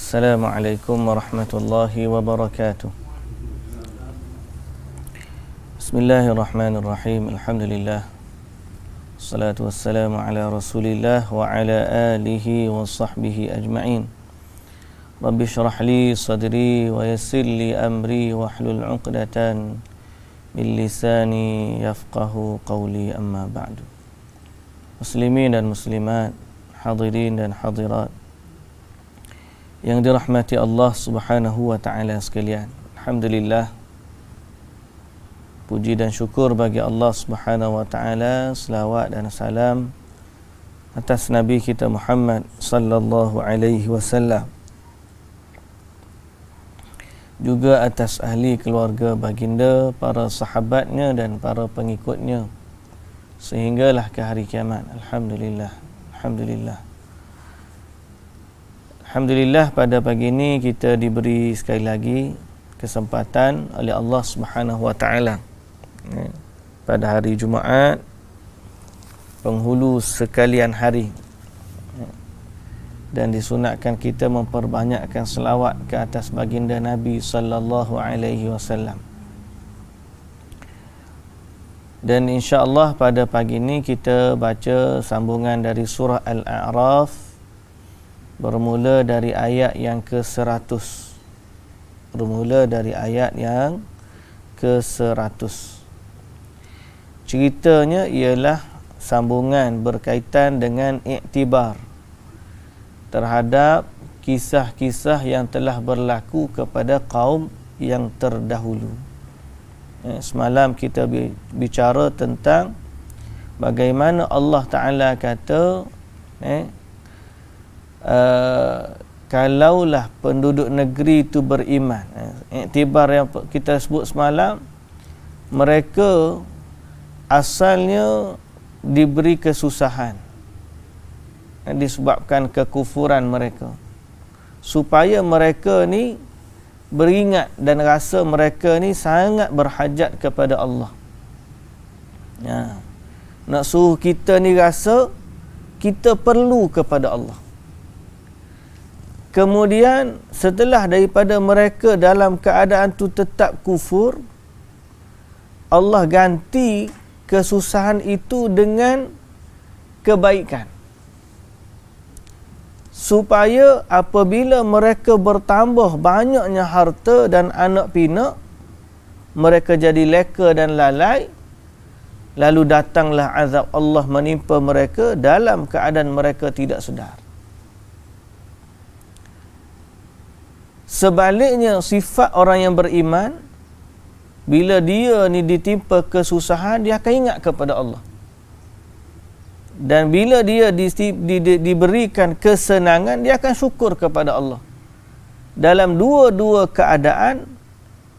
Assalamualaikum warahmatullahi wabarakatuh. Bismillahirrahmanirrahim. Alhamdulillah. Assalatu wassalamu ala Rasulillah wa ala alihi wa sahbihi ajma'in. Rabbi shrah li sadri wa yassir li amri wa hlul 'uqdatan min lisani yafqahu qawli, amma ba'du. Muslimin dan muslimat, hadirin dan hadirat yang dirahmati Allah Subhanahu wa taala sekalian. Alhamdulillah, puji dan syukur bagi Allah Subhanahu wa taala, selawat dan salam atas Nabi kita Muhammad sallallahu alaihi wasallam, juga atas ahli keluarga baginda, para sahabatnya dan para pengikutnya sehinggalah ke hari kiamat. Alhamdulillah. Alhamdulillah, pada pagi ini kita diberi sekali lagi kesempatan oleh Allah Subhanahu wa taala pada hari Jumaat, penghulu sekalian hari, dan disunatkan kita memperbanyakkan selawat ke atas baginda Nabi sallallahu alaihi wasallam. Dan insya-Allah pada pagi ini kita baca sambungan dari surah Al-A'raf, bermula dari ayat yang ke-100. Ceritanya ialah sambungan berkaitan dengan iktibar terhadap kisah-kisah yang telah berlaku kepada kaum yang terdahulu. Semalam kita bicara tentang bagaimana Allah Ta'ala kata kalaulah penduduk negeri itu beriman. Iktibar yang kita sebut semalam, mereka asalnya diberi kesusahan disebabkan kekufuran mereka, supaya mereka ni beringat dan rasa mereka ni sangat berhajat kepada Allah. Nak suruh kita ni rasa kita perlu kepada Allah. Kemudian setelah daripada mereka dalam keadaan tu tetap kufur, Allah ganti kesusahan itu dengan kebaikan, supaya apabila mereka bertambah banyaknya harta dan anak pinak, mereka jadi leka dan lalai, lalu datanglah azab Allah menimpa mereka dalam keadaan mereka tidak sedar. Sebaliknya, sifat orang yang beriman, bila dia ni ditimpa kesusahan, dia akan ingat kepada Allah. Dan bila dia diberikan kesenangan, dia akan syukur kepada Allah. Dalam dua-dua keadaan,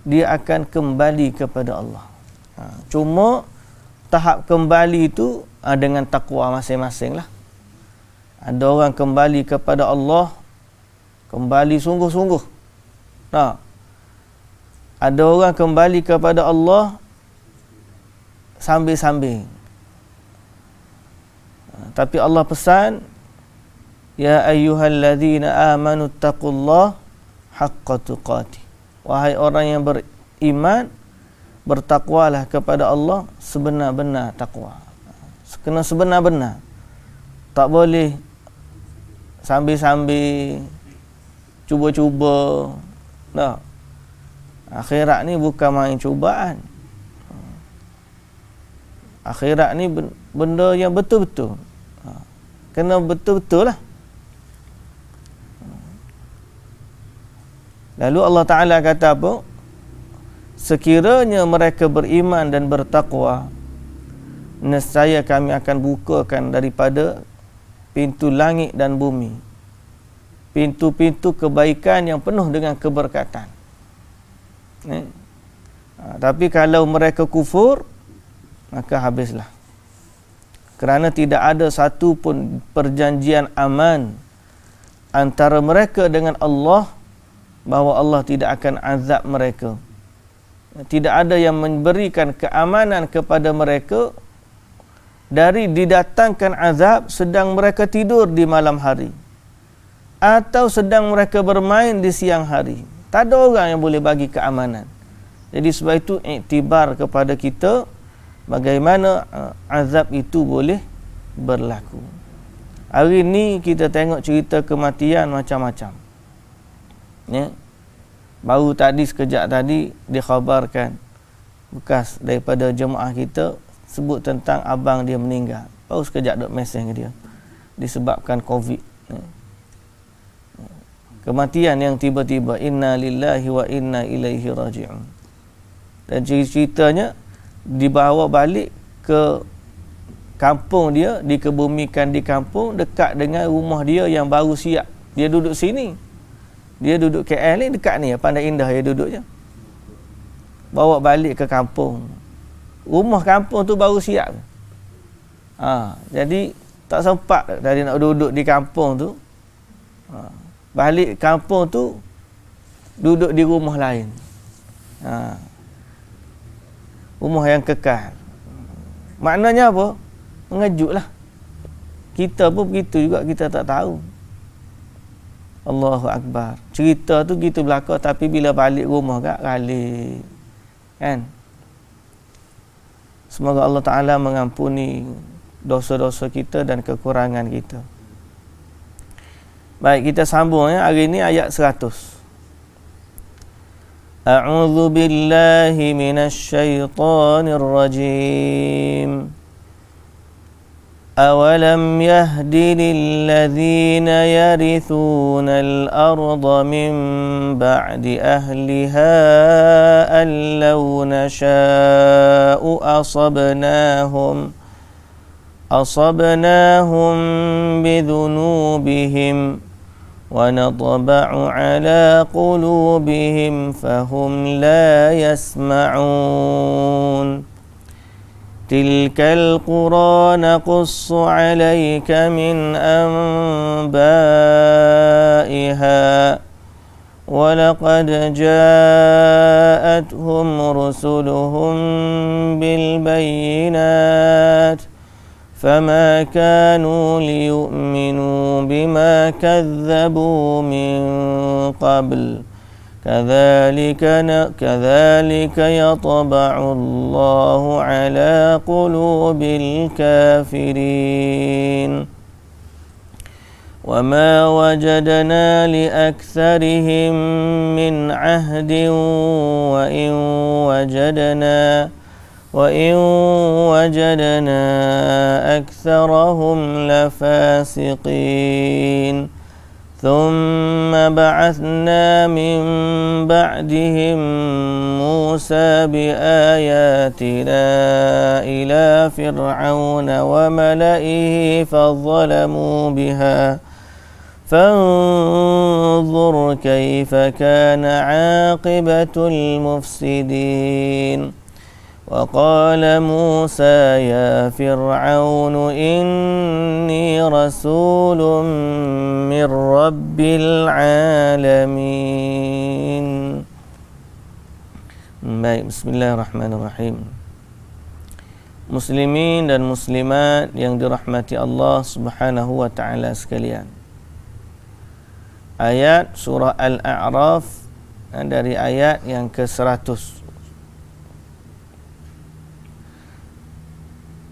dia akan kembali kepada Allah. Cuma tahap kembali itu dengan takwa masing-masing lah. Ada orang kembali kepada Allah, kembali sungguh-sungguh. Ada orang kembali kepada Allah sambil-sambil. Tapi Allah pesan, ya ayyuhalladzina amanu taqullaha haqqa tuqatih. Wahai orang yang beriman, bertakwalah kepada Allah sebenar-benar takwa. Kena sebenar-benar. Tak boleh sambil-sambil, cuba-cuba. Akhirat ni bukan main cubaan. Akhirat ni benda yang betul-betul. Kena betul-betul lah. Lalu Allah Ta'ala kata apa? Sekiranya mereka beriman dan bertakwa, nescaya kami akan bukakan daripada pintu langit dan bumi, pintu-pintu kebaikan yang penuh dengan keberkatan. Tapi kalau mereka kufur, maka habislah. Kerana tidak ada satu pun perjanjian aman antara mereka dengan Allah, bahawa Allah tidak akan azab mereka. Tidak ada yang memberikan keamanan kepada mereka dari didatangkan azab sedang mereka tidur di malam hari, atau sedang mereka bermain di siang hari. Tak ada orang yang boleh bagi keamanan. Jadi sebab itu iktibar kepada kita bagaimana azab itu boleh berlaku. Hari ni kita tengok cerita kematian macam-macam. Ya. Baru tadi sekejap tadi dikhabarkan bekas daripada jemaah kita sebut tentang abang dia meninggal. Baru sekejap duk mesej ke dia disebabkan COVID. Ya. Kematian yang tiba-tiba, inna lillahi wa inna ilaihi raji'un. Dan ceritanya dibawa balik ke kampung dia, dikebumikan di kampung dekat dengan rumah dia yang baru siap. Dia duduk sini. Dia duduk KL ni dekat ni, Pandai Indah dia duduk je. Bawa balik ke kampung. Rumah kampung tu baru siap. Jadi tak sempat tadi nak duduk di kampung tu. Balik kampung tu duduk di rumah lain. Rumah yang kekal. Maknanya apa? Mengejutlah. Kita pun begitu juga, kita tak tahu. Allahu Akbar. Cerita tu gitu belaka, tapi bila balik rumah balik. Kan? Semoga Allah Ta'ala mengampuni dosa-dosa kita dan kekurangan kita. Baik, kita sambung ya. Hari ini ayat 100. A'udzu billahi minasy syaithanir rajim. أولم يهد للذين يرثون الأرض من بعد أهلها أن لو نشاء أصبناهم بذنوبهم ونطبع على قلوبهم فهم لا يسمعون تلك القرى نقص عليك من أنبائها ولقد جاءتهم رسلهم بالبينات فما كانوا ليؤمنوا بما كذبوا من قبل كذلك يطبع الله على قلوب الكافرين وما وجدنا لأكثرهم من عهد وإن وجدنا أكثرهم لفاسقين ثم بعثنا من بعدهم موسى بآياتنا إلى فرعون وملئه فظلموا بها فانظر كيف كان عاقبة المفسدين وقال موسى يا فرعون إني رسول من رب العالمين. Baik, bismillahirrahmanirrahim. Muslimin dan muslimat yang dirahmati Allah Subhanahu wa taala sekalian. Ayat surah Al-A'raf dari ayat yang ke-100.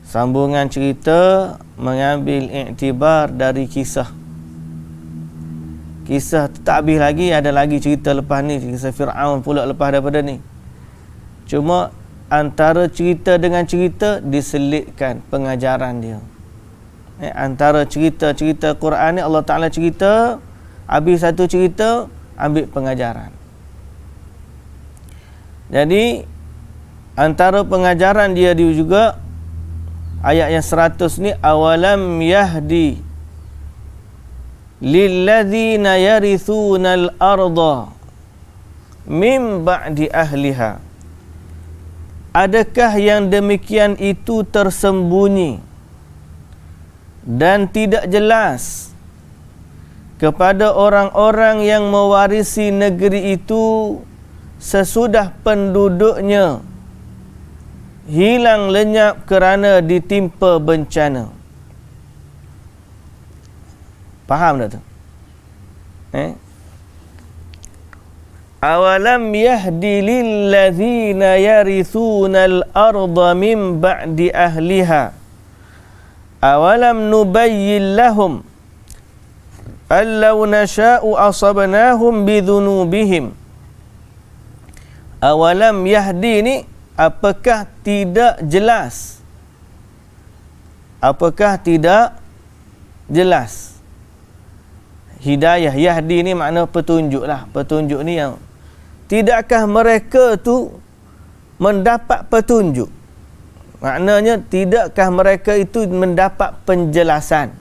Sambungan cerita mengambil iktibar dari kisah. Kisah tak habis lagi, ada lagi cerita lepas ni, kisah Fir'aun pula lepas daripada ni. Cuma antara cerita dengan cerita diselitkan pengajaran dia. Antara cerita-cerita Quran ni Allah Ta'ala cerita, habis satu cerita ambil pengajaran. Jadi antara pengajaran dia juga ayat yang 100 ni, awalam yahdi lilladzina yarithunal arda mim ba'di ahliha. Adakah yang demikian itu tersembunyi dan tidak jelas kepada orang-orang yang mewarisi negeri itu sesudah penduduknya hilang lenyap kerana ditimpa bencana. Faham tak tu? Awalam yahdi lilladzina yarithuna al-arda min ba'di ahliha awalam nubayyin lahum allau nasha'u asabnahum bidhunubihim. Awalam yahdi ni, apakah tidak jelas? Apakah tidak jelas? Hidayah, yahdi ni makna petunjuk lah. Petunjuk ni yang tidakkah mereka tu mendapat petunjuk? Maknanya tidakkah mereka itu mendapat penjelasan?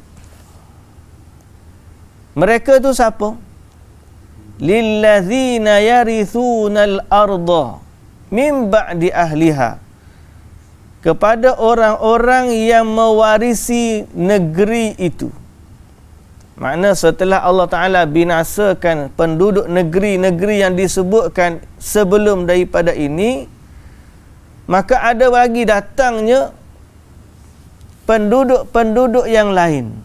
Mereka tu siapa? Lilladzina yarithunal arda min ba'di ahliha, kepada orang-orang yang mewarisi negeri itu. Makna setelah Allah Ta'ala binasakan penduduk negeri-negeri yang disebutkan sebelum daripada ini, maka ada lagi datangnya penduduk-penduduk yang lain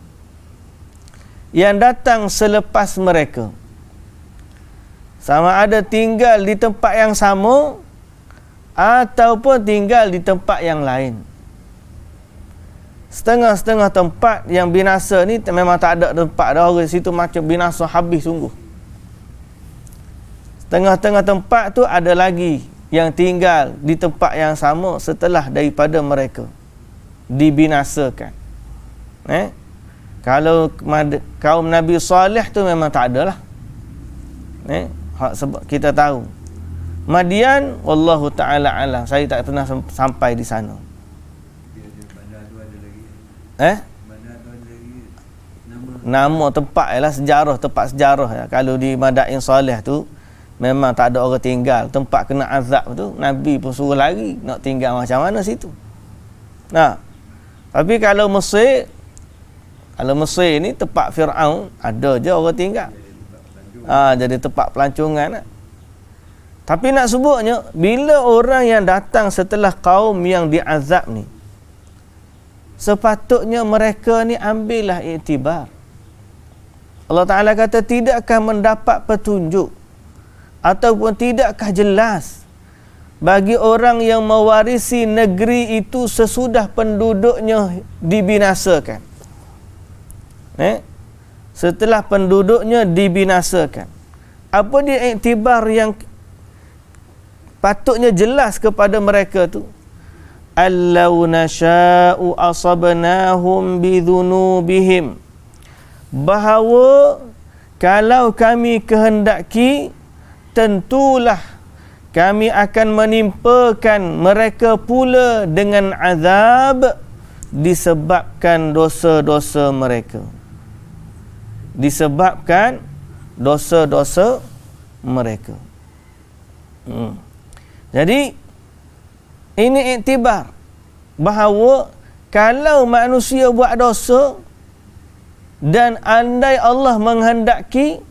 yang datang selepas mereka. Sama ada tinggal di tempat yang sama ataupun tinggal di tempat yang lain. Setengah-setengah tempat yang binasa ni memang tak ada tempat dah, orang situ macam binasa habis sungguh. Setengah-setengah tempat tu ada lagi yang tinggal di tempat yang sama setelah daripada mereka dibinasakan. Kalau kaum Nabi Saleh tu memang tak ada lah. Sebab kita tahu Madian, wallahu ta'ala alam, saya tak pernah sampai di sana. Nama tempat ialah sejarah, tempat sejarah ya. Kalau di Madain Saleh tu memang tak ada orang tinggal, tempat kena azab tu, Nabi pun suruh lari nak tinggal macam mana situ. Nah, tapi kalau Mesir ni tempat Firaun, ada je orang tinggal. Jadi tempat pelancongan lah. Tapi nak sebutnya, bila orang yang datang setelah kaum yang diazab ni, sepatutnya mereka ni ambillah iktibar. Allah Ta'ala kata, tidakkah mendapat petunjuk ataupun tidakkah jelas bagi orang yang mewarisi negeri itu sesudah penduduknya dibinasakan. Setelah penduduknya dibinasakan, apa dia iktibar yang patutnya jelas kepada mereka tu? Allau nasha'u asabnahum bidhunubihim, bahawa kalau kami kehendaki, tentulah kami akan menimpakan mereka pula dengan azab disebabkan dosa-dosa mereka. Disebabkan dosa-dosa mereka. Jadi ini iktibar bahawa kalau manusia buat dosa dan andai Allah menghendaki,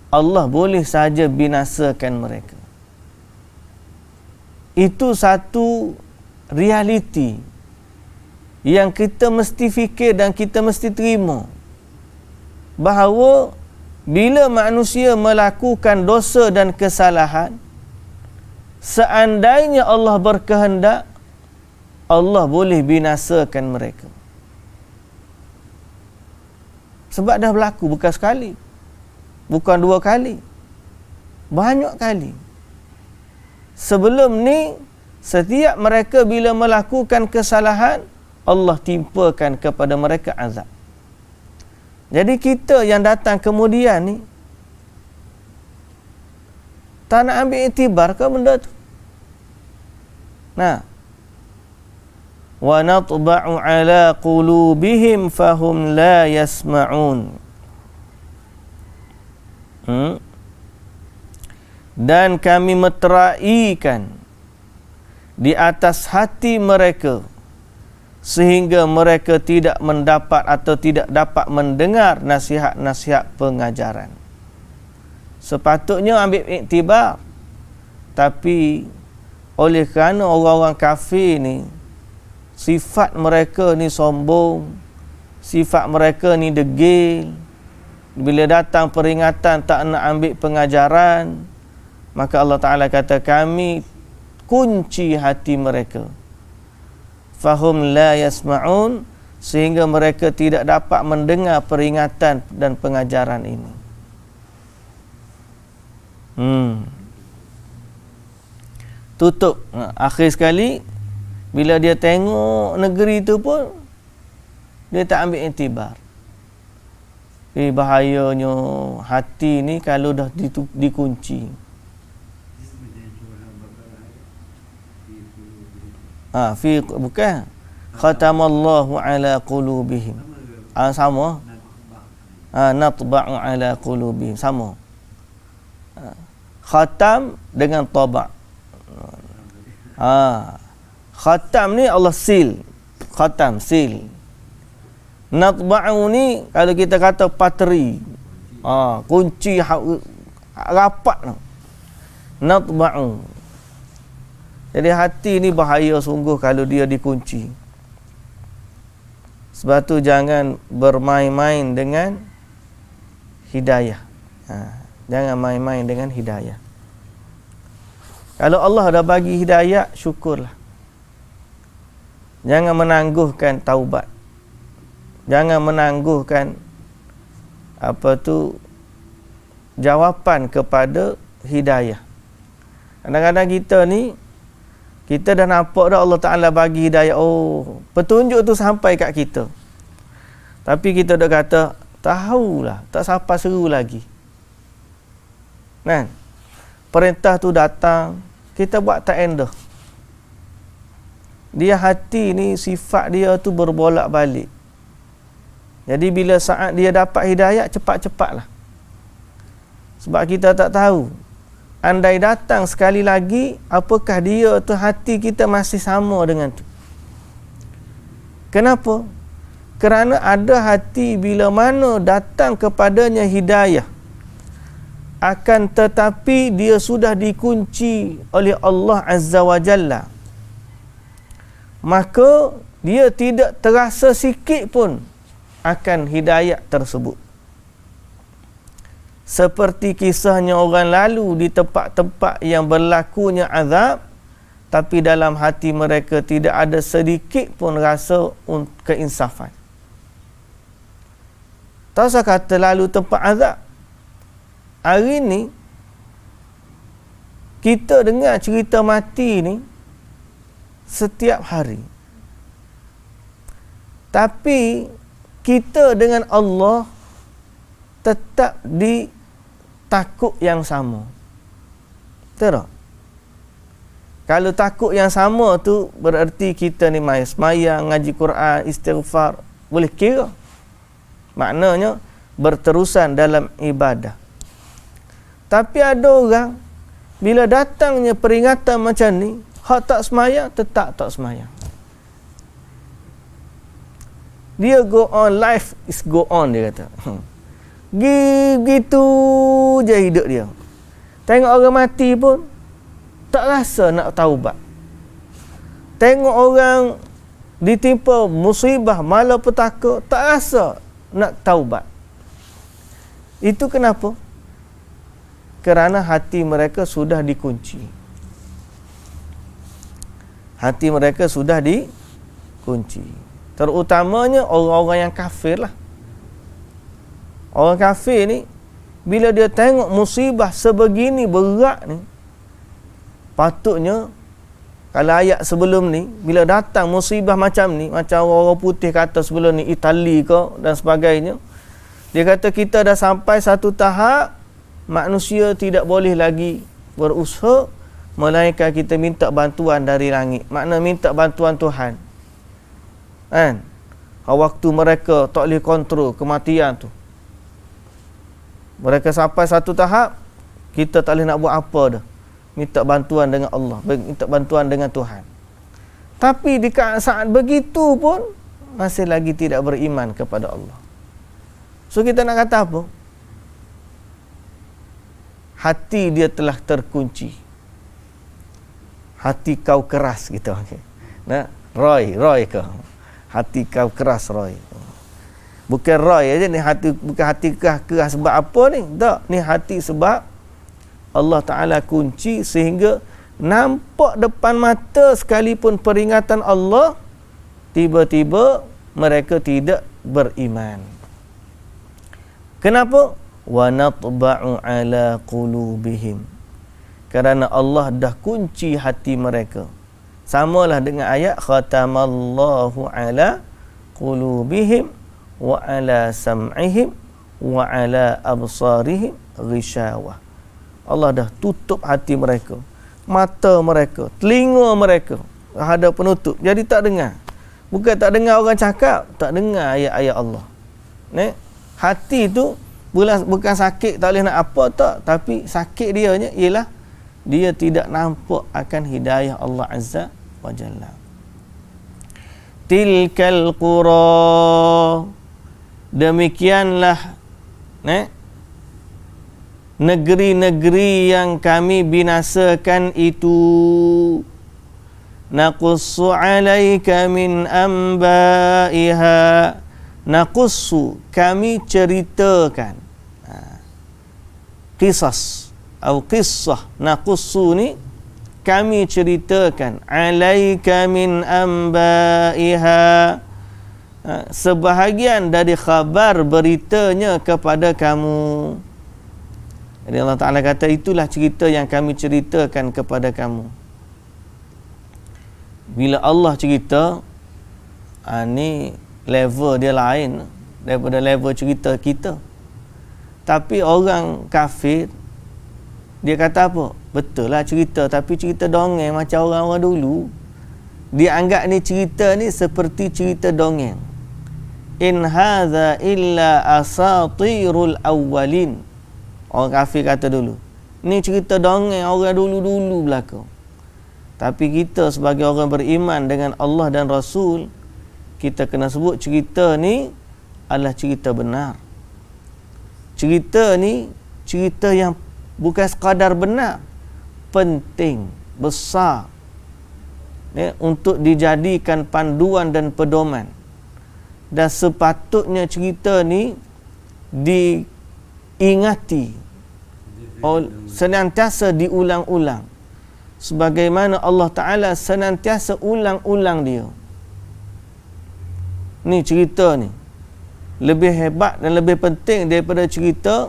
Allah boleh saja binasakan mereka. Itu satu realiti yang kita mesti fikir dan kita mesti terima, bahawa bila manusia melakukan dosa dan kesalahan, seandainya Allah berkehendak, Allah boleh binasakan mereka. Sebab dah berlaku bukan sekali, bukan dua kali, banyak kali. Sebelum ni, setiap mereka bila melakukan kesalahan, Allah timpakan kepada mereka azab. Jadi kita yang datang kemudian ni tak nak ambil iktibar ke benda tu. Nah, wa natba'u ala qulubihim fahum la yasma'un. Dan kami meteraikan di atas hati mereka sehingga mereka tidak mendapat atau tidak dapat mendengar nasihat-nasihat pengajaran. Sepatutnya ambil iktibar, tapi oleh kerana orang-orang kafir ni sifat mereka ni sombong, sifat mereka ni degil, bila datang peringatan tak nak ambil pengajaran, maka Allah Ta'ala kata kami kunci hati mereka. Fahum la yasma'un, sehingga mereka tidak dapat mendengar peringatan dan pengajaran ini. Tutup. Akhir sekali bila dia tengok negeri tu pun dia tak ambil iktibar. Bahayanya hati ni kalau dah dikunci. Bukan khatamallahu ala qulubihim. Sama. Natba'u ala qulubihim, sama. Khatam dengan taba'. Khatam ni Allah seal. Khatam, seal. Natba'u ni kalau kita kata pateri. Kunci rapat tu. Natba'u. Jadi hati ni bahaya sungguh kalau dia dikunci. Sebab tu jangan bermain-main dengan hidayah. Jangan main-main dengan hidayah. Kalau Allah dah bagi hidayah, syukurlah. Jangan menangguhkan taubat. Jangan menangguhkan jawapan kepada hidayah. Kadang-kadang kita dah nampak dah Allah Ta'ala bagi hidayah. Petunjuk tu sampai kat kita. Tapi kita dah kata, tahulah, tak siapa seru lagi. Kan? Perintah tu datang, kita buat tak endah. Dia hati ni, sifat dia tu berbolak-balik. Jadi bila saat dia dapat hidayah, cepat-cepatlah. Sebab kita tak tahu. Andai datang sekali lagi, apakah dia tu hati kita masih sama dengan tu. Kenapa? Kerana ada hati bila mana datang kepadanya hidayah, akan tetapi dia sudah dikunci oleh Allah Azza wa Jalla, maka dia tidak terasa sikit pun akan hidayah tersebut. Seperti kisahnya orang lalu di tempat-tempat yang berlakunya azab, tapi dalam hati mereka tidak ada sedikit pun rasa keinsafan. Tak usah kata lalu tempat azab. Hari ni kita dengar cerita mati ni setiap hari. Tapi kita dengan Allah tetap di takut yang sama. Betul tak? Kalau takut yang sama tu bererti kita ni semayang, ngaji Quran, istighfar, boleh kira. Maknanya berterusan dalam ibadah. Tapi ada orang bila datangnya peringatan macam ni, hak tak semayang, tetap tak semayang. Dia go on, life is go on, dia kata. Gitu je hidup dia. Tengok orang mati pun tak rasa nak taubat. Tengok orang ditimpa musibah, malapetaka, tak rasa nak taubat. Itu kenapa? Kerana hati mereka sudah dikunci. Hati mereka sudah dikunci. Terutamanya orang-orang yang kafir lah. Orang kafir ni, bila dia tengok musibah sebegini berat ni, patutnya, kalau ayat sebelum ni, bila datang musibah macam ni, macam orang putih kata sebelum ni, Itali ke dan sebagainya, dia kata kita dah sampai satu tahap, manusia tidak boleh lagi berusaha, melainkan kita minta bantuan dari langit. Makna minta bantuan Tuhan. Kan? Waktu mereka tak boleh kontrol kematian tu. Mereka sampai satu tahap, kita tak boleh nak buat apa dah. Minta bantuan dengan Allah, minta bantuan dengan Tuhan. Tapi di saat begitu pun, masih lagi tidak beriman kepada Allah. So kita nak kata apa? Hati dia telah terkunci. Hati kau keras gitu. Okay. Nah, Roy ke? Hati kau keras, Roy. Bukan roy aja ni hati, bukan hati kerah sebab apa ni? Tak, ni hati sebab Allah Ta'ala kunci sehingga nampak depan mata sekalipun peringatan Allah, tiba-tiba mereka tidak beriman. Kenapa? Wa natba'u ala qulubihim. Kerana Allah dah kunci hati mereka. Samalah dengan ayat khatamallahu ala qulubihim wa ala sam'ihim wa ala absarihim ghishawah. Allah dah tutup hati mereka, mata mereka, telinga mereka, ada penutup, jadi tak dengar. Bukan tak dengar orang cakap, tak dengar ayat-ayat Allah. Hati tu bukan sakit tak boleh nak apa tak, tapi sakit dianya ialah dia tidak nampak akan hidayah Allah Azza wa Jalla. Tilkal qura, demikianlah negeri-negeri yang kami binasakan itu, naqussu alaika min ambaiha, naqussu kami ceritakan, qisas atau qissah, naqussu ni kami ceritakan, alaika min ambaiha, sebahagian dari khabar beritanya kepada kamu. Jadi Allah Ta'ala kata itulah cerita yang kami ceritakan kepada kamu. Bila Allah cerita, ni level dia lain daripada level cerita kita. Tapi orang kafir, dia kata apa? Betul lah cerita, tapi cerita dongeng macam orang-orang dulu. Dia anggap ni cerita ni seperti cerita dongeng. In hadza illa asatirul awwalin. Orang kafir kata dulu, ni cerita dongeng orang dulu-dulu belaka. Tapi kita sebagai orang beriman dengan Allah dan Rasul, kita kena sebut cerita ni adalah cerita benar. Cerita ni cerita yang bukan sekadar benar, penting, besar, untuk dijadikan panduan dan pedoman. Dan sepatutnya cerita ni diingati, senantiasa diulang-ulang, sebagaimana Allah Ta'ala senantiasa ulang-ulang dia. Ni cerita ni lebih hebat dan lebih penting daripada cerita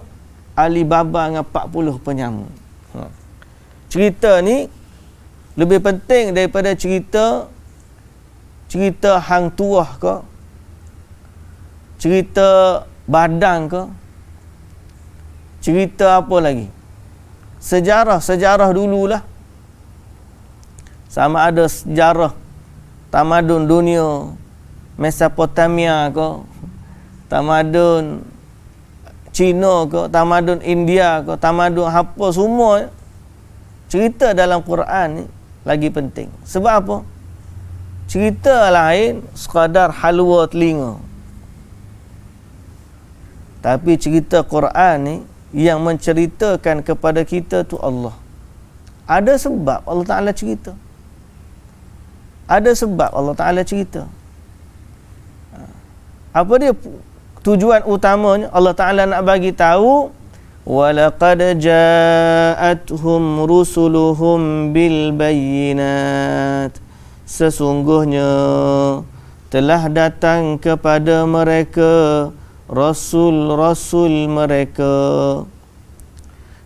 Alibaba dengan 40 penyamun. Cerita ni lebih penting daripada cerita hang tuah ke, cerita badang ke, cerita apa lagi, sejarah dululah. Sama ada sejarah tamadun dunia Mesopotamia ke, tamadun Cina ke, tamadun India ke, tamadun apa semua, cerita dalam Quran ni lagi penting. Sebab apa? Cerita lain sekadar halwa telinga, tapi cerita Quran ni yang menceritakan kepada kita tu Allah. Ada sebab Allah Ta'ala cerita. Ada sebab Allah Ta'ala cerita. Apa dia tujuan utamanya? Allah Ta'ala nak bagi tahu, walaqad ja'atuhum rusuluhum bil bayyinat, sesungguhnya telah datang kepada mereka rasul-rasul mereka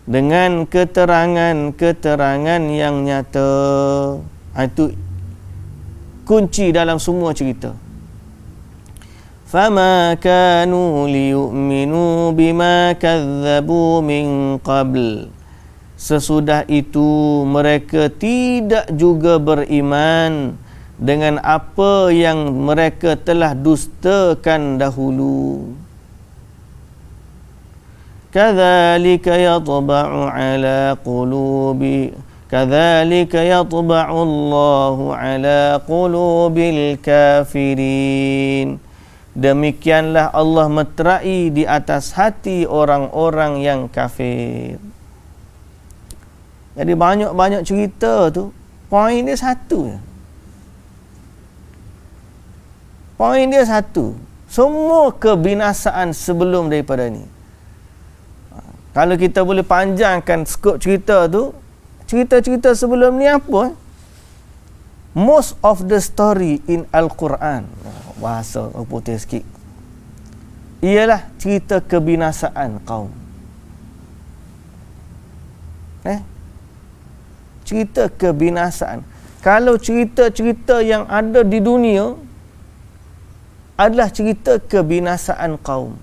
dengan keterangan-keterangan yang nyata. Itu kunci dalam semua cerita. Fama kanu liyu'minu bima kadzabu min qabl, sesudah itu mereka tidak juga beriman dengan apa yang mereka telah dustakan dahulu. Kadzalika yatba'u ala qulubi, kadzalika yatba'u Allahu ala qulubil kafirin, demikianlah Allah meterai di atas hati orang-orang yang kafir. Jadi banyak-banyak cerita tu, poin dia satu je. Poin dia satu. Semua kebinasaan sebelum daripada ni. Kalau kita boleh panjangkan skop cerita tu, cerita-cerita sebelum ni apa? Most of the story in Al-Quran, bahasa putih sikit, ialah cerita kebinasaan kaum. Cerita kebinasaan. Kalau cerita-cerita yang ada di dunia adalah cerita kebinasaan kaum.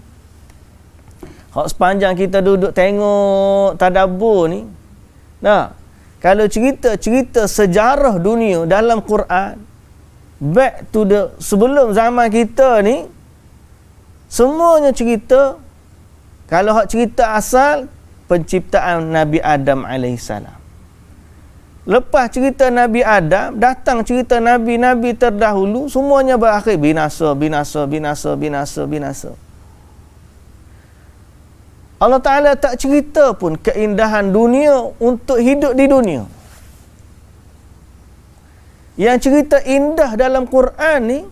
Kalau sepanjang kita duduk tengok tadabbur ni, kalau cerita-cerita sejarah dunia dalam Quran, back to the sebelum zaman kita ni, semuanya cerita, kalau hak cerita asal, penciptaan Nabi Adam alaihissalam. Lepas cerita Nabi Adam, datang cerita Nabi-Nabi terdahulu, semuanya berakhir binasa, binasa, binasa, binasa, binasa. Allah Ta'ala tak cerita pun keindahan dunia untuk hidup di dunia. Yang cerita indah dalam Quran ni,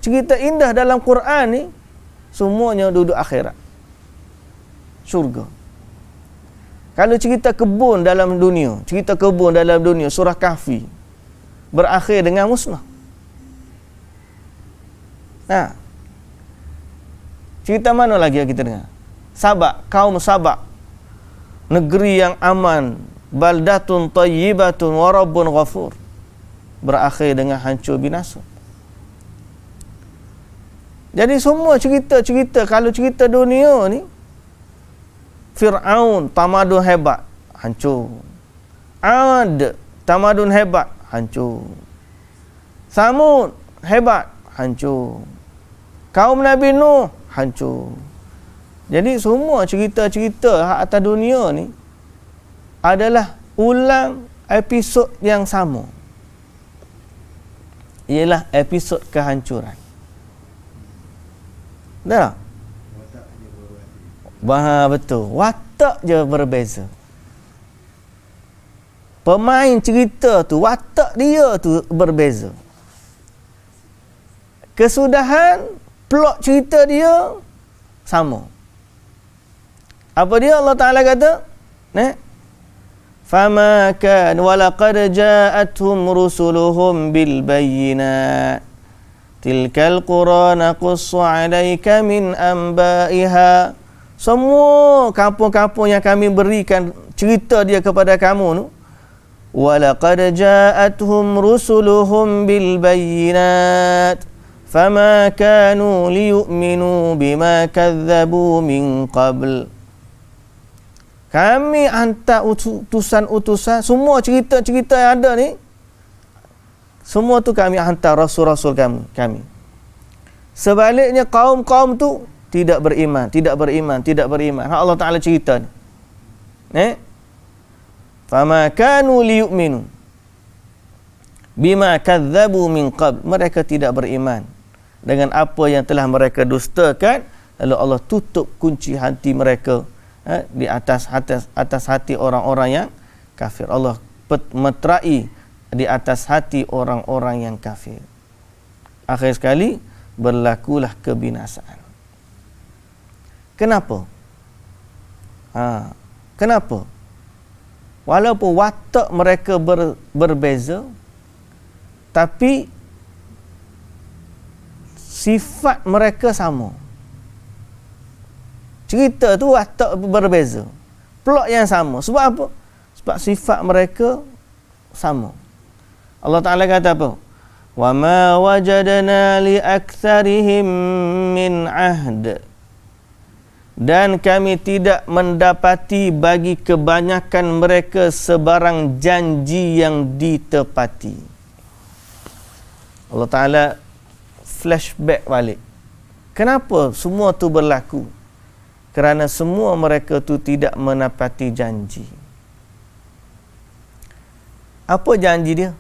cerita indah dalam Quran ni, semuanya duduk akhirat. Syurga. Kalau cerita kebun dalam dunia, surah Kahfi, berakhir dengan musnah. Cerita mana lagi yang kita dengar? Sabak, kaum Sabak, negeri yang aman, baldatun tayyibatun wa rabbun ghafur, berakhir dengan hancur binasa. Jadi semua cerita-cerita, kalau cerita dunia ni, Fir'aun, tamadun hebat, hancur. Ad, tamadun hebat, hancur. Samud, hebat, hancur. Kaum Nabi Nuh, hancur. Jadi semua cerita-cerita hak atas dunia ni adalah ulang episod yang sama. Ialah episod kehancuran. Dah? Betul. Watak je berbeza. Pemain cerita tu, watak dia tu berbeza. Kesudahan, plot cerita dia sama. Apa dia Allah Ta'ala kata? فَمَا كَانَ وَلَقَدْ جَاءَتْهُمْ رُسُلُهُمْ بِالْبَيِّنَاتِ تِلْكَ الْقُرَى نَقُصُّ عَلَيْكَ مِنْ أَنْبَائِهَا. Semua kampung-kampung yang kami berikan cerita dia kepada kamu tu, وَلَقَدْ جَاءَتْهُمْ رُسُلُهُمْ بِالْبَيِّنَاتِ فَمَا كَانُوا لِيُؤْمِنُوا بِمَا كَذَّبُوا مِنْ قَبْلِ. Kami hantar utusan-utusan, semua cerita-cerita yang ada ni, semua tu kami hantar rasul-rasul kami. Sebaliknya kaum-kaum tu tidak beriman. Allah Ta'ala cerita ni. Fama kanu liyu'minu bima kadzabu min qabl. Mereka tidak beriman dengan apa yang telah mereka dustakan, lalu Allah tutup kunci hati mereka di atas hati orang-orang yang kafir. Allah meterai di atas hati orang-orang yang kafir. Akhir sekali berlakulah kebinasaan. Kenapa? Kenapa? Walaupun watak mereka berbeza, tapi sifat mereka sama. Cerita tu watak berbeza, plot yang sama. Sebab apa? Sebab sifat mereka sama. Allah Ta'ala kata apa? وَمَا وَجَدْنَا لِأَكْثَرِهِمْ مِنْ عَهْدٍ. Dan kami tidak mendapati bagi kebanyakan mereka sebarang janji yang ditepati. Allah Ta'ala flashback balik. Kenapa semua tu berlaku? Kerana semua mereka tu tidak menepati janji. Apa janji dia?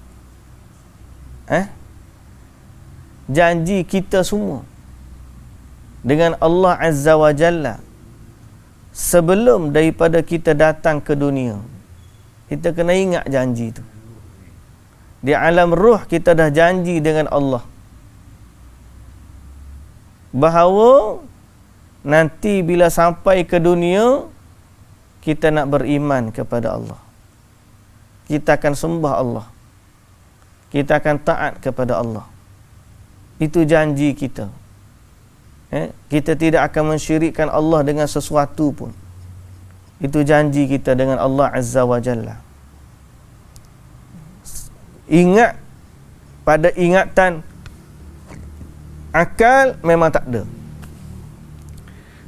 Janji kita semua dengan Allah Azza wa Jalla sebelum daripada kita datang ke dunia. Kita kena ingat janji tu. Di alam ruh kita dah janji dengan Allah. bahawa nanti bila sampai ke dunia kita nak beriman kepada Allah. Kita akan sembah Allah. Kita akan taat kepada Allah. Itu janji kita. Kita tidak akan mensyirikkan Allah dengan sesuatu pun. Itu janji kita dengan Allah Azza wa Jalla. Ingat, pada ingatan akal memang tak ada.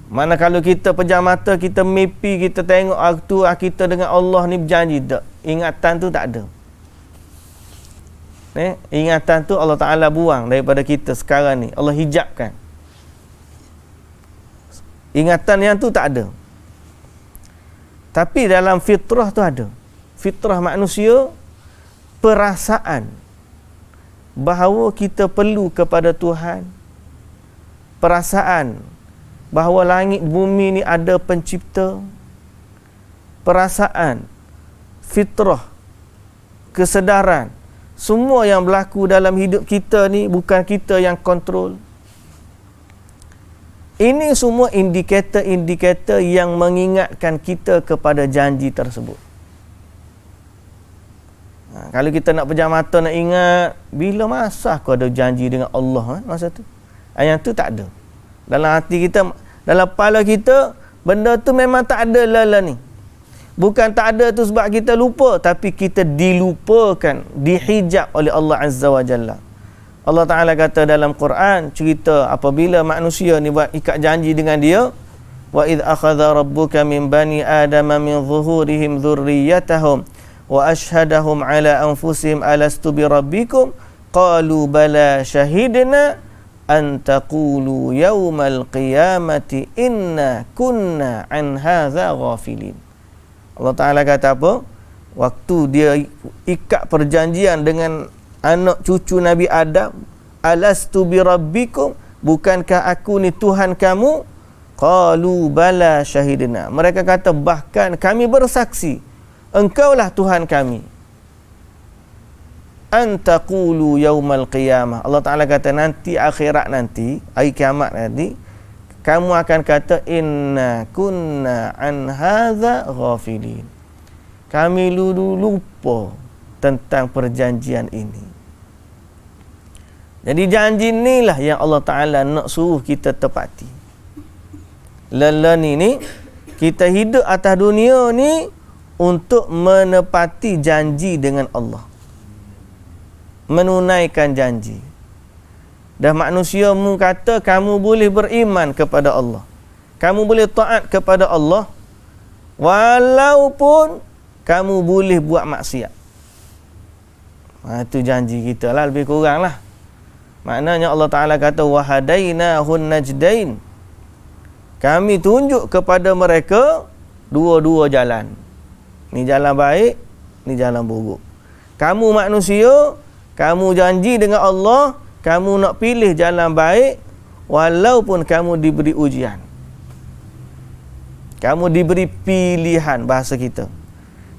Mana kalau kita pejam mata, kita mimpi, kita tengok tu kita dengan Allah ni berjanji, tak. Ingatan tu tak ada. Ingatan tu Allah Ta'ala buang daripada kita sekarang ni. Allah hijabkan. Ingatan yang tu tak ada. Tapi dalam fitrah tu ada. Fitrah manusia, perasaan bahawa kita perlu kepada Tuhan. Perasaan bahawa langit bumi ni ada pencipta. Perasaan, fitrah, kesedaran, semua yang berlaku dalam hidup kita ni bukan kita yang kontrol. Ini semua indikator-indikator yang mengingatkan kita kepada janji tersebut. Kalau kita nak pejam mata, nak ingat, bila masa aku ada janji dengan Allah masa tu? Yang tu tak ada. Dalam hati kita, dalam kepala kita, benda tu memang tak ada lah ni. Bukan tak ada tu sebab kita lupa, tapi kita dilupakan, dihijab oleh Allah Azza wa Jalla. Allah Ta'ala kata dalam Quran, cerita apabila manusia ni buat ikat janji dengan dia, wa idh akhadha rabbuka min bani adama min zuhurihim dhurriyyatahum wa ashhadahum ala anfusihim alastu bi rabbikum qalu bala shahidna an taqulu yawmal qiyamati inna kunna an hadza ghafilin. Allah Ta'ala kata apa? Waktu dia ikat perjanjian dengan anak cucu Nabi Adam, alastu bi rabbikum, bukankah aku ni Tuhan kamu? Qalu bala syahidna. Mereka kata bahkan kami bersaksi, engkaulah Tuhan kami. Antaqulu yaumal qiyamah. Allah Ta'ala kata nanti akhirat nanti, hari kiamat nanti, kamu akan kata inna kunna an hadza ghafilin. Kami lupa tentang perjanjian ini. Jadi janji inilah yang Allah Ta'ala nak suruh kita tepati. Lelani ni, kita hidup atas dunia ni untuk menepati janji dengan Allah. Menunaikan janji. Dah manusia mu kata kamu boleh beriman kepada Allah. Kamu boleh taat kepada Allah walaupun kamu boleh buat maksiat. Itu janji kita lah, lebih kurang lah. Maknanya Allah Ta'ala kata wahadainahun najdain. Kami tunjuk kepada mereka dua-dua jalan. Ni jalan baik, ni jalan buruk. Kamu manusia, kamu janji dengan Allah, kamu nak pilih jalan baik walaupun kamu diberi ujian. Kamu diberi pilihan, bahasa kita.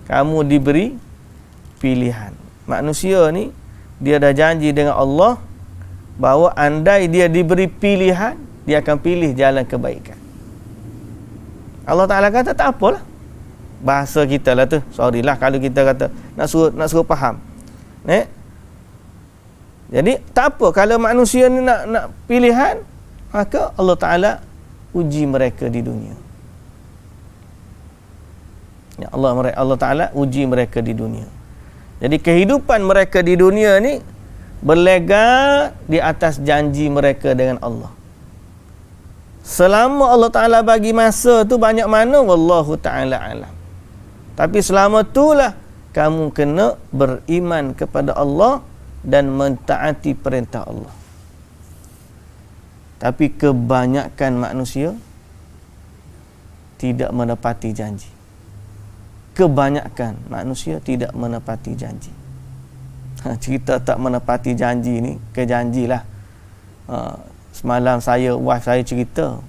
Kamu diberi pilihan. Manusia ni, dia dah janji dengan Allah bahawa andai dia diberi pilihan, dia akan pilih jalan kebaikan. Allah Ta'ala kata tak apalah. Bahasa kita lah tu. Sorry lah kalau kita kata nak suruh faham. Jadi tak apa kalau manusia ni nak pilihan, maka Allah Ta'ala uji mereka di dunia. Ya Allah Ta'ala uji mereka di dunia. Jadi kehidupan mereka di dunia ni berlega di atas janji mereka dengan Allah. Selama Allah Ta'ala bagi masa tu banyak mana, wallahu ta'ala alam. Tapi selama itulah kamu kena beriman kepada Allah dan mentaati perintah Allah. Tapi kebanyakan manusia tidak menepati janji. Kebanyakan manusia tidak menepati janji. Cerita tak menepati janji ni, kejanjilah. Semalam wife saya cerita.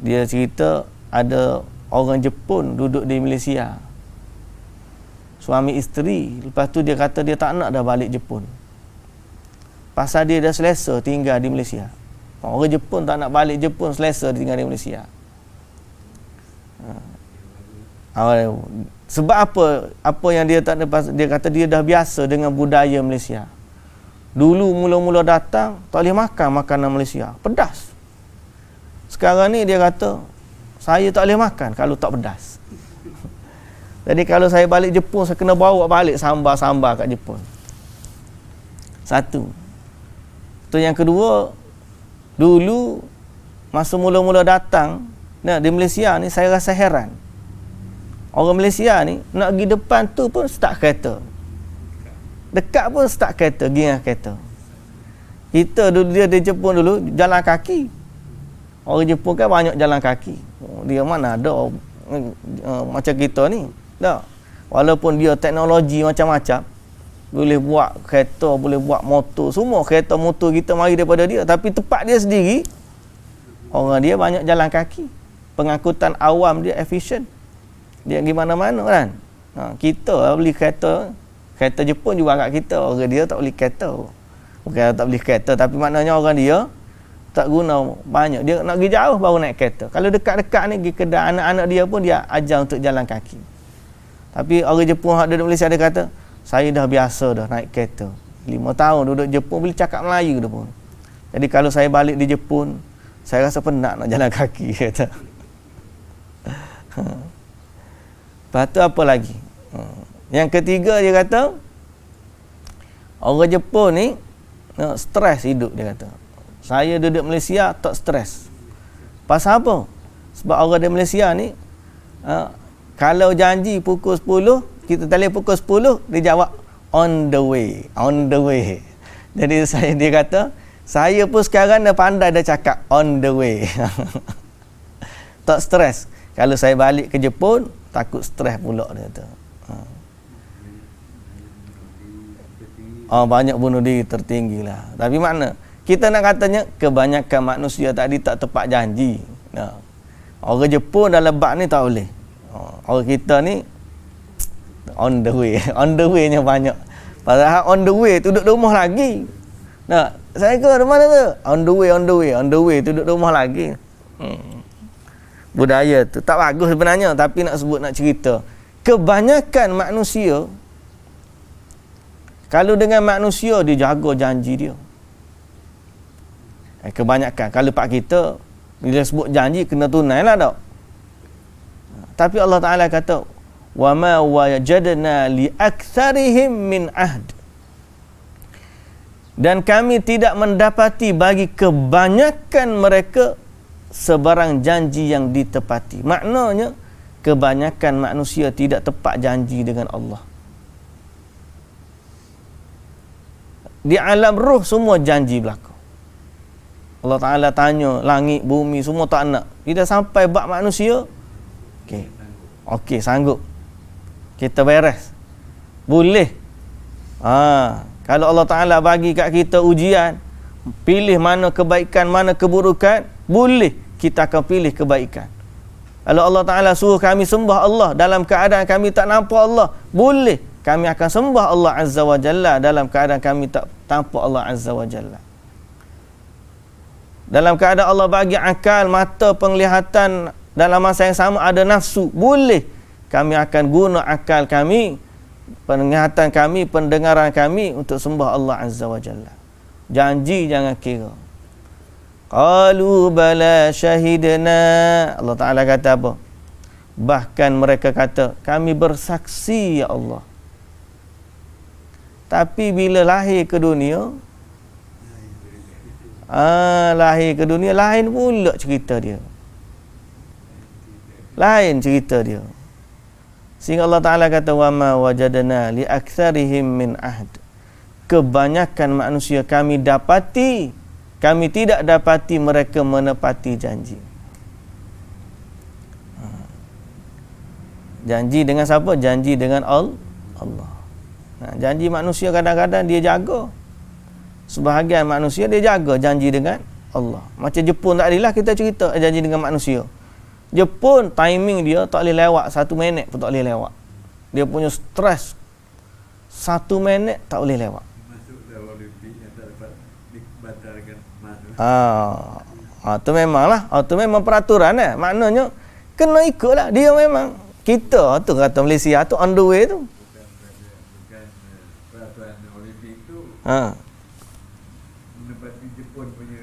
Dia cerita ada orang Jepun duduk di Malaysia. Suami isteri. Lepas tu dia kata dia tak nak dah balik Jepun. Pasal dia dah selesa tinggal di Malaysia. Orang Jepun tak nak balik Jepun, selesa tinggal di Malaysia. Sebab apa yang dia tak ada, dia kata dia dah biasa dengan budaya Malaysia. Dulu mula-mula datang tak boleh makan makanan Malaysia, pedas. Sekarang ni dia kata saya tak boleh makan kalau tak pedas. Jadi kalau saya balik Jepun, saya kena bawa balik sambar-sambar kat Jepun. Satu. Tu yang kedua, dulu masa mula-mula datang di Malaysia ni, saya rasa heran. Orang Malaysia ni nak pergi depan tu pun start kereta, dekat pun start kereta, pergi dengan kereta. Kita dulu, dia di Jepun dulu jalan kaki. Orang Jepun kan banyak jalan kaki. Dia mana ada macam kita ni. Tak. Walaupun dia teknologi macam-macam, boleh buat kereta, boleh buat motor, semua kereta motor kita mari daripada dia, tapi tempat dia sendiri, orang dia banyak jalan kaki. Pengangkutan awam dia efisien. Dia pergi mana-mana kan. Kita beli kereta Jepun juga kat kita. Orang dia tak beli kereta. Bukan tak beli kereta, tapi maknanya orang dia tak guna banyak. Dia nak pergi jauh baru naik kereta. Kalau dekat-dekat ni pergi kedai, anak-anak dia pun dia ajar untuk jalan kaki. Tapi orang Jepun yang ada di Malaysia, dia kata saya dah biasa dah naik kereta. 5 tahun duduk Jepun, boleh cakap Melayu dah pun. Jadi kalau saya balik di Jepun, saya rasa penat nak jalan kaki, kata. Lepas tu apa lagi? Yang ketiga, dia kata orang Jepun ni stres hidup, dia kata. Saya duduk Malaysia tak stres. Pasal apa? Sebab orang di Malaysia ni kalau janji pukul 10, kita telefon pukul 10, dia jawab on the way. Jadi dia kata saya pun sekarang dah pandai dah cakap on the way. Tak stres. Kalau saya balik ke Jepun, takut stres pula, dia kata. Banyak bunuh diri tertinggi lah. Tapi mana? Kita nak katanya kebanyakan manusia tadi tak tepat janji. Orang Jepun dalam bab ni tak boleh. Orang kita ni on the way. On the way nya banyak. Padahal on the way tu duduk rumah lagi. Saya ke mana tu? On the way tu duduk rumah lagi. Budaya tu tak bagus sebenarnya, tapi nak sebut, nak cerita. Kebanyakan manusia, kalau dengan manusia dia jaga janji dia. Kebanyakan. Kalau pak kita bila sebut janji kena tunailah tak. Tapi Allah Taala kata wa ma wajadna li aktsarihim min ahd. Dan kami tidak mendapati bagi kebanyakan mereka sebarang janji yang ditepati. Maknanya kebanyakan manusia tidak tepat janji dengan Allah. Di alam roh semua janji berlaku. Allah Ta'ala tanya langit, bumi, semua tak nak. Kita sampai bab manusia, okey, sanggup. Kita beres. Boleh. Kalau Allah Ta'ala bagi kat kita ujian, pilih mana kebaikan, mana keburukan, boleh. Kita akan pilih kebaikan. Kalau Allah Ta'ala suruh kami sembah Allah dalam keadaan kami tak nampak Allah, boleh. Kami akan sembah Allah Azza wa Jalla dalam keadaan kami tak nampak Allah Azza wa Jalla. Dalam keadaan Allah bagi akal, mata, penglihatan, dalam masa yang sama ada nafsu, boleh. Kami akan guna akal kami, penglihatan kami, pendengaran kami untuk sembah Allah Azza wa Jalla. Janji jangan kira. Qalu bala syahidna. Allah Ta'ala kata apa? Bahkan mereka kata, kami bersaksi ya Allah. Tapi bila lahir ke dunia, lahir ke dunia, lain pula cerita dia. Lain cerita dia. Sehingga Allah Ta'ala kata, wa ma wajadna li aktsarihim min ahd. Kebanyakan manusia kami tidak dapati mereka menepati janji. Janji dengan siapa? Janji dengan Allah. Janji manusia kadang-kadang dia jaga. Sebahagian manusia dia jaga janji dengan Allah. Macam Jepun tadi lah kita cerita janji dengan manusia. Jepun timing dia tak boleh lewat 1 minit pun tak boleh lewat. Dia punya stres 1 minit tak boleh lewat. Masuk dalam Olimpik yang tak dapat dibatalkan. Tu memanglah, tu memang peraturan maknanya kena ikutlah. Dia memang kita tu kata Malaysia tu on the way tu. Bukan peraturan Olimpik tu. Menepati Jepun punya.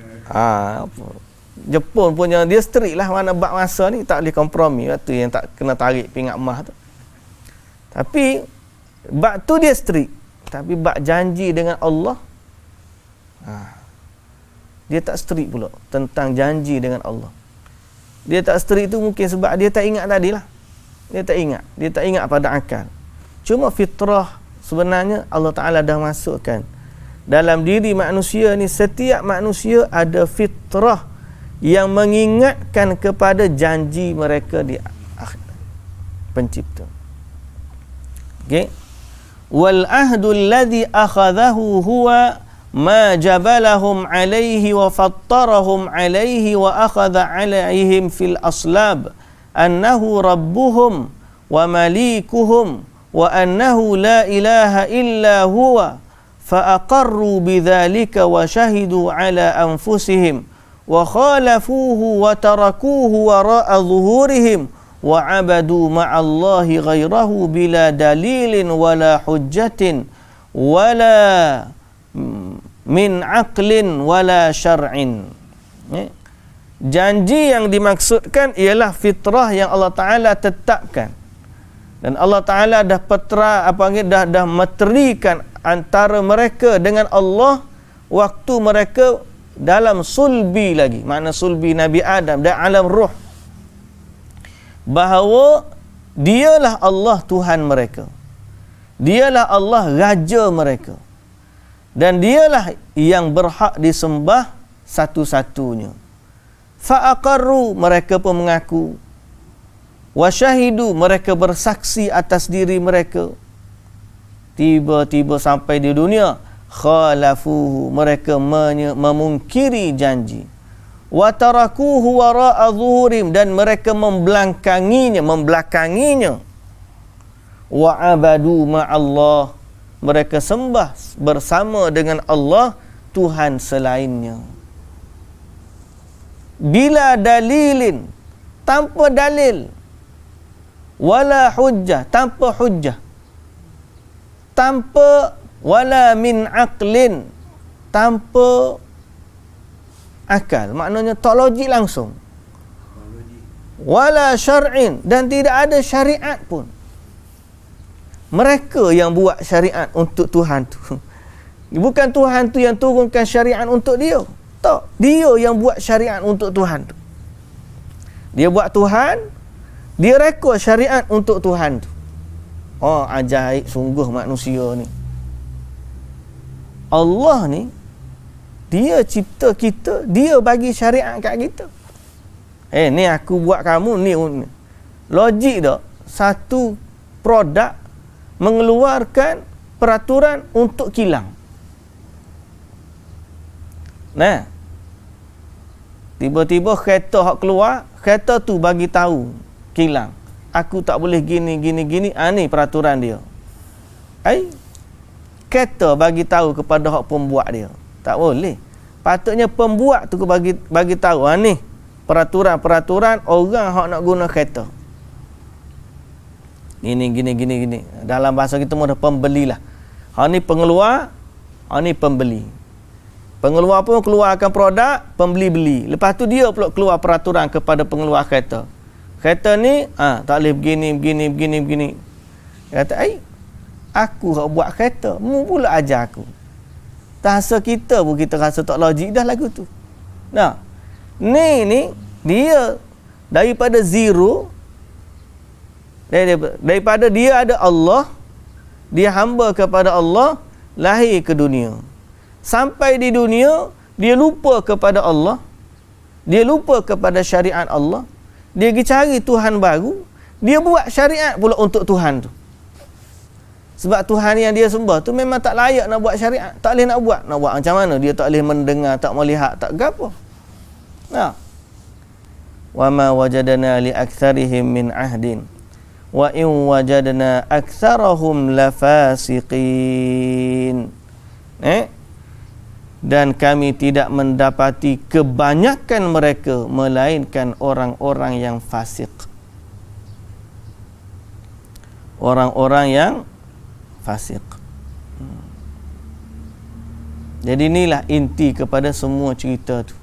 Jepun punya dia strict lah, mana bab masa ni tak boleh kompromi. Tu yang tak kena tarik pingat mah tu. Tapi bab tu dia strict, tapi bab janji dengan Allah dia tak strict pula tentang janji dengan Allah. Dia tak strict tu mungkin sebab dia tak ingat tadi lah. Dia tak ingat pada akal. Cuma fitrah sebenarnya Allah Ta'ala dah masukkan dalam diri manusia ni. Setiap manusia ada fitrah yang mengingatkan kepada janji mereka di pencipta. Okey. Wal ahdu alladhi akhadhahu huwa ma jabalahum alaihi wa fattarahum alaihi wa akhadha alaihim fil aslab annahu rabbuhum wa malikuhum wa annahu la ilaha illa huwa fa aqarru bidzalika wa shahidu ala anfusihim wa khalafuhu wa tarakuhu wara'a zuhurihim wa abadu ma'allahi ghairahu bila dalilin wala hujjatin wala min aqlin wala syar'in. Janji yang dimaksudkan ialah fitrah yang Allah Ta'ala tetapkan. Dan Allah Ta'ala dah dah meterikan antara mereka dengan Allah waktu mereka dalam sulbi lagi. Makna sulbi Nabi Adam dan alam ruh. Bahawa dialah Allah Tuhan mereka. Dialah Allah Raja mereka. Dan dialah yang berhak disembah satu-satunya. Fa'aqarru, mereka pun mengaku. Wasyahidu, mereka bersaksi atas diri mereka. Tiba-tiba sampai di dunia, khalafuhu, mereka memungkiri janji. Wa tarakuhu wara'a zuhurim, dan mereka membelakanginya. Wa abadu ma'allah, mereka sembah bersama dengan Allah Tuhan selainnya. Bila dalilin, tanpa dalil, wala hujjah, tanpa hujjah, tanpa wala min aqlin, tanpa akal, maknanya tak logik langsung, wala syar'in, dan tidak ada syariat pun. Mereka yang buat syariat untuk Tuhan tu. Bukan Tuhan tu yang turunkan syariat untuk dia. Tak, dia yang buat syariat untuk Tuhan tu. Dia buat Tuhan, dia rekod syariat untuk Tuhan tu. Oh, ajaib sungguh manusia ni. Allah ni, dia cipta kita, dia bagi syariat kat kita. Ni aku buat kamu ni. Logik tak? Satu produk mengeluarkan peraturan untuk kilang. Nah, tiba-tiba kereta hak keluar, kereta tu bagi tahu kilang, aku tak boleh gini. Ni peraturan dia. Kereta bagi tahu kepada hak pembuat dia, tak boleh. Patutnya pembuat tu bagi tahu, ni peraturan orang hak nak guna kereta. Gini. Dalam bahasa kita mula pembelilah. Hak ni pengeluar, hak ni pembeli. Pengeluar pun keluarkan produk, pembeli beli. Lepas tu dia pula keluar peraturan kepada pengeluar kereta. Kereta ni tak boleh begini. Kata, aku hak buat kereta, mu pula ajar aku. Tak rasa kita pun kita rasa tak logik dah lagu tu. Nah, ni dia daripada zero, daripada dia ada Allah, dia hamba kepada Allah, lahir ke dunia. Sampai di dunia, dia lupa kepada Allah, dia lupa kepada syariat Allah, dia pergi cari Tuhan baru, dia buat syariat pula untuk Tuhan tu. Sebab Tuhan yang dia sembah tu memang tak layak nak buat syariat, tak boleh nak buat macam mana, dia tak boleh mendengar, tak boleh lihat, tak gapo. Nah, wa ma wajadna li aktsarihim min ahdin wa in wajadna aktsarahum lafasiqin. dan kami tidak mendapati kebanyakan mereka melainkan orang-orang yang fasik. Orang-orang yang fasik. Jadi inilah inti kepada semua cerita tu,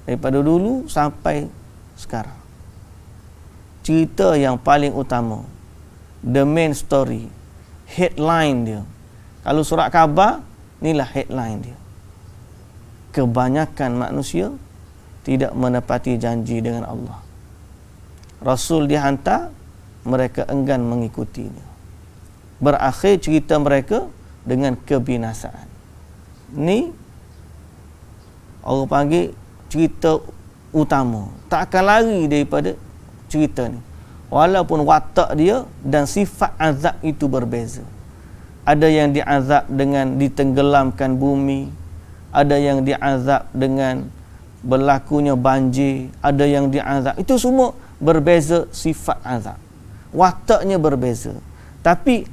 daripada dulu sampai sekarang. Cerita yang paling utama, the main story, headline dia. Kalau surat khabar, inilah headline dia. Kebanyakan manusia tidak menepati janji dengan Allah. Rasul dihantar, mereka enggan mengikutinya. Berakhir cerita mereka dengan kebinasaan. Ni orang panggil cerita utama. Tak akan lari daripada cerita ni. Walaupun watak dia dan sifat azab itu berbeza. Ada yang diazab dengan ditenggelamkan bumi, ada yang diazab dengan berlakunya banjir, ada yang diazab. Itu semua berbeza sifat azab. Wataknya berbeza. Tapi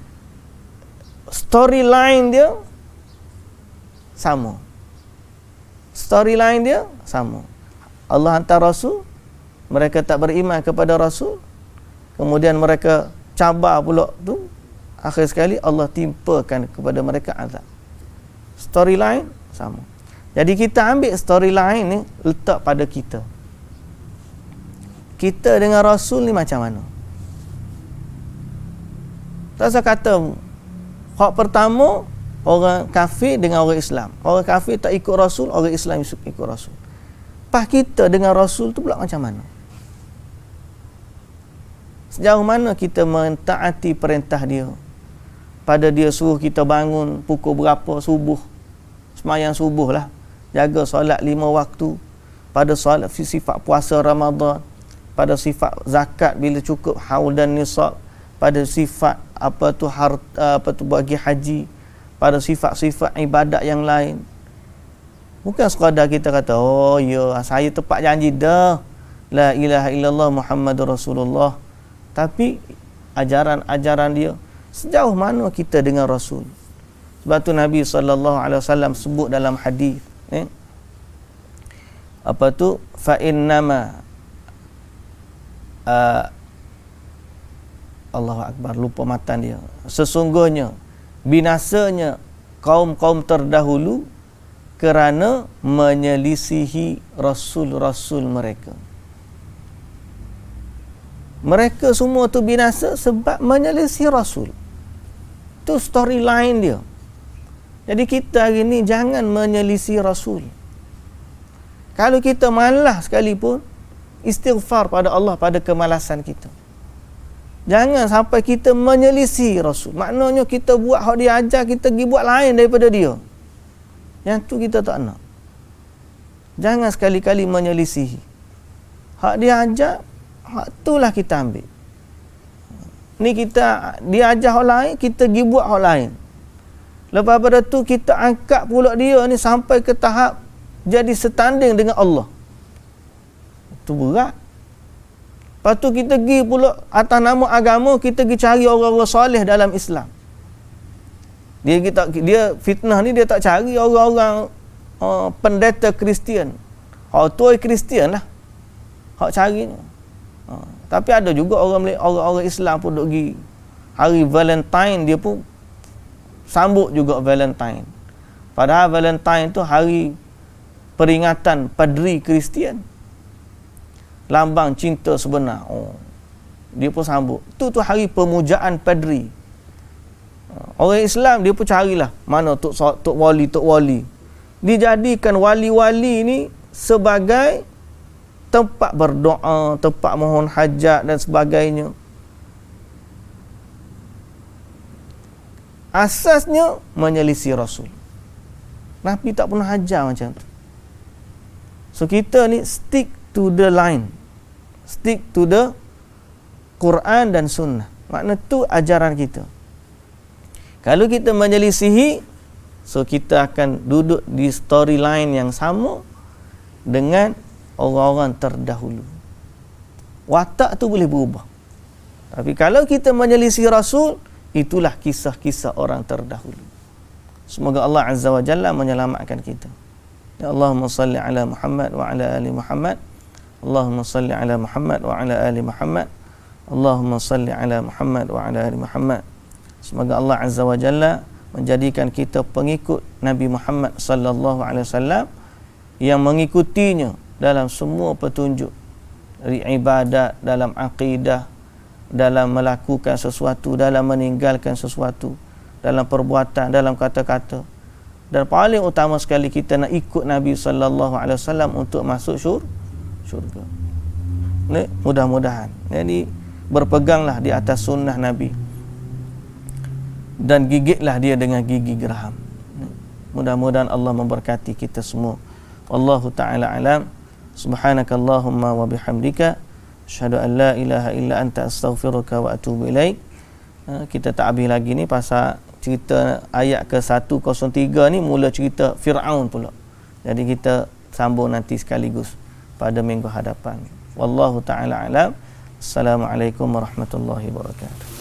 storyline dia sama. Storyline dia sama. Allah hantar Rasul, mereka tak beriman kepada Rasul, kemudian mereka cabar pula tu, akhir sekali Allah timpakan kepada mereka azab. Storyline sama. Jadi kita ambil storyline ni, letak pada kita. Kita dengan Rasul ni macam mana? Tak usah kata hak pertama orang kafir dengan orang Islam. Orang kafir tak ikut Rasul, orang Islam ikut Rasul. Pas kita dengan Rasul tu pula macam mana? Sejauh mana kita mentaati perintah dia? Pada dia suruh kita bangun pukul berapa subuh, semayang subuh lah, jaga solat 5 waktu, pada solat sifat puasa Ramadan, pada sifat zakat bila cukup haul dan nisab, pada sifat bagi haji, pada sifat-sifat ibadat yang lain. Bukan sekadar kita kata, oh ya, saya tepat janji dah, la ilaha illallah Muhammadur Rasulullah. Tapi ajaran-ajaran dia, sejauh mana kita dengan Rasul? Sebab tu Nabi SAW sebut dalam hadis, apa tu, fa innama Allahu Akbar, lupa matan dia. Sesungguhnya binasanya kaum-kaum terdahulu kerana menyelisihi rasul-rasul mereka. Mereka semua tu binasa sebab menyelisihi rasul. Itu storyline dia. Jadi kita hari ni jangan menyelisihi rasul. Kalau kita malas sekalipun, istighfar pada Allah pada kemalasan kita. Jangan sampai kita menyelisih Rasul. Maknanya kita buat hak dia ajar, kita pergi buat lain daripada dia. Yang tu kita tak nak. Jangan sekali-kali menyelisihi. Hak dia ajar, hak itulah kita ambil. Ni kita, dia ajar hak lain, kita pergi buat hak lain. Lepas pada tu kita angkat pula dia ni sampai ke tahap jadi setanding dengan Allah. Itu berat. Lepas tu kita pergi pula atas nama agama, kita pergi cari orang-orang soleh dalam Islam. Dia fitnah ni dia tak cari orang-orang pendeta Kristian. Hak tuai Kristian lah hak cari. Tapi ada juga orang Islam pun duk pergi hari Valentine, dia pun sambut juga Valentine. Padahal Valentine tu hari peringatan padri Kristian, lambang cinta sebenar. Dia pun sambut. Tu hari pemujaan padri. Orang Islam dia pun carilah mana tok wali. Dijadikan wali-wali ni sebagai tempat berdoa, tempat mohon hajat dan sebagainya. Asasnya menyelisih Rasul. Nabi tak pernah ajar macam tu. So kita ni stick to the line. Stick to the Quran dan Sunnah. Makna tu ajaran kita. Kalau kita menyelisihi, so kita akan duduk di storyline yang sama dengan orang-orang terdahulu. Watak tu boleh berubah. Tapi kalau kita menyelisih Rasul, itulah kisah-kisah orang terdahulu. Semoga Allah Azza wa Jalla menyelamatkan kita. Ya Allahumma salli ala Muhammad wa ala ali Muhammad. Allahumma salli ala Muhammad wa ala ali Muhammad. Allahumma salli ala Muhammad wa ala ali Muhammad. Semoga Allah Azza wa Jalla menjadikan kita pengikut Nabi Muhammad sallallahu alaihi wasallam yang mengikutinya dalam semua petunjuk, dari ibadat, dalam akidah, dalam melakukan sesuatu, dalam meninggalkan sesuatu, dalam perbuatan, dalam kata-kata. Dan paling utama sekali kita nak ikut Nabi sallallahu alaihi wasallam untuk masuk syurga. Ni mudah-mudahan. Jadi berpeganglah di atas sunnah Nabi dan gigitlah dia dengan gigi geraham. Mudah-mudahan Allah memberkati kita semua. Wallahu taala alam. Subhanakallahumma wa bihamdika asyhadu an la ilaha illa anta astaghfiruka wa atubu ilaik. Kita tak habis lagi ni pasal cerita ayat ke-103 ni, mula cerita Fir'aun pula. Jadi kita sambung nanti sekaligus pada minggu hadapan. Wallahu ta'ala alam. Assalamualaikum warahmatullahi wabarakatuh.